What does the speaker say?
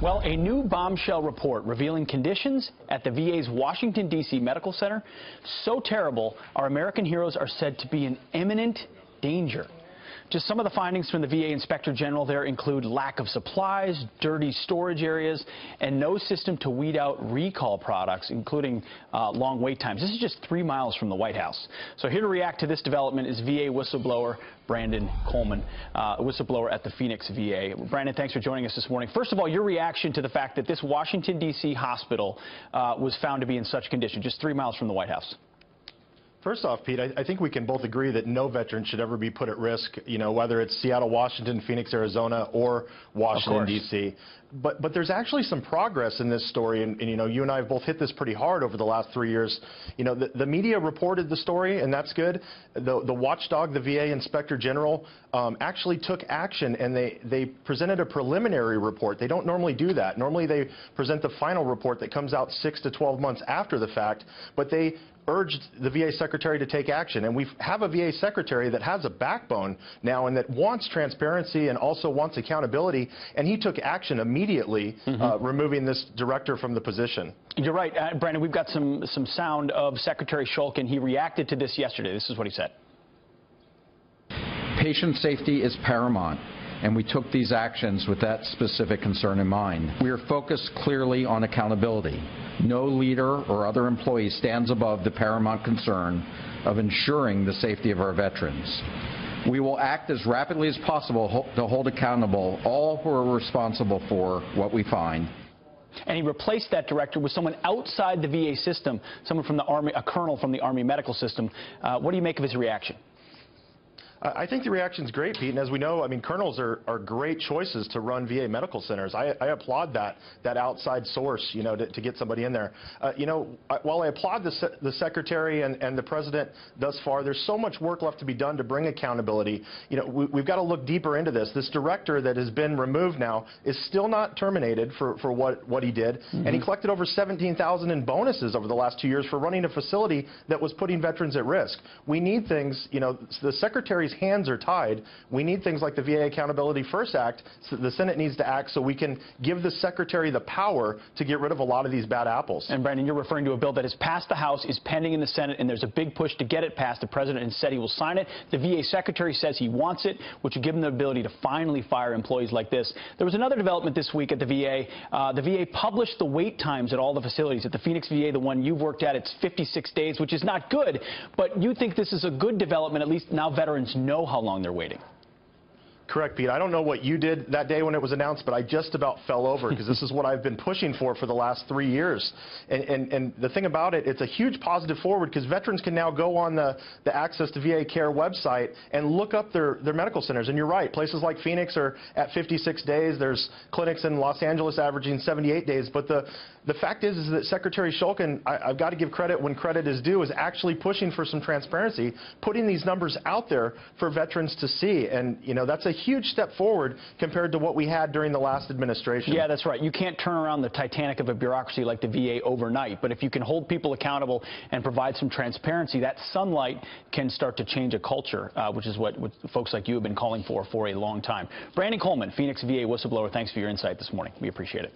Well, a new bombshell report revealing conditions at the VA's Washington, D.C. Medical Center so terrible, our American heroes are said to be in imminent danger. Just some of the findings from the VA Inspector General there include lack of supplies, dirty storage areas, and no system to weed out recall products, including long wait times. This is just 3 miles from the White House. So here to react to this development is VA whistleblower Brandon Coleman, a whistleblower at the Phoenix VA. Brandon, thanks for joining us this morning. First of all, your reaction to the fact that this Washington, D.C. hospital was found to be in such condition, just 3 miles from the White House. First off, Pete, I think we can both agree that no veteran should ever be put at risk, whether it's Seattle, Washington, Phoenix, Arizona, or Washington, D.C. But there's actually some progress in this story, and you and I have both hit this pretty hard over the last 3 years. The media reported the story, and that's good. The watchdog, the VA Inspector General, actually took action, and they presented a preliminary report. They don't normally do that. Normally they present the final report that comes out 6 to 12 months after the fact, but they urged the VA secretary to take action. And we have a VA secretary that has a backbone now and that wants transparency and also wants accountability, and he took action immediately, removing this director from the position. You're right, Brandon, we've got some sound of Secretary Shulkin. He reacted to this yesterday. This is what he said. Patient safety is paramount, and we took these actions with that specific concern in mind. We are focused clearly on accountability. No leader or other employee stands above the paramount concern of ensuring the safety of our veterans. We will act as rapidly as possible to hold accountable all who are responsible for what we find. And he replaced that director with someone outside the VA system, someone from the Army, a colonel from the Army medical system. What do you make of his reaction? I think the reaction's great, Pete, and as we know, colonels are great choices to run VA medical centers. I applaud that outside source, to get somebody in there. While I applaud the secretary and the president thus far, there's so much work left to be done to bring accountability. We've got to look deeper into this. This director that has been removed now is still not terminated for what he did, and he collected over $17,000 in bonuses over the last 2 years for running a facility that was putting veterans at risk. We need things, the secretary's hands are tied. We need things like the VA Accountability First Act. So the Senate needs to act so we can give the secretary the power to get rid of a lot of these bad apples. And Brandon, you're referring to a bill that has passed the House, is pending in the Senate, and there's a big push to get it passed. The president has said he will sign it. The VA secretary says he wants it, which would give him the ability to finally fire employees like this. There was another development this week at the VA. The VA published the wait times at all the facilities. At the Phoenix VA, the one you've worked at, it's 56 days, which is not good, but you think this is a good development. At least now veterans know how long they're waiting. Correct, Pete. I don't know what you did that day when it was announced, but I just about fell over because this is what I've been pushing for the last 3 years. And the thing about it, it's a huge positive forward because veterans can now go on the Access to VA Care website and look up their medical centers. And you're right, places like Phoenix are at 56 days. There's clinics in Los Angeles averaging 78 days. But the fact is that Secretary Shulkin, I've got to give credit when credit is due, is actually pushing for some transparency, putting these numbers out there for veterans to see. And, that's a huge step forward compared to what we had during the last administration. Yeah, that's right. You can't turn around the Titanic of a bureaucracy like the VA overnight, but if you can hold people accountable and provide some transparency, that sunlight can start to change a culture, which is what folks like you have been calling for a long time. Brandon Coleman, Phoenix VA whistleblower, thanks for your insight this morning. We appreciate it.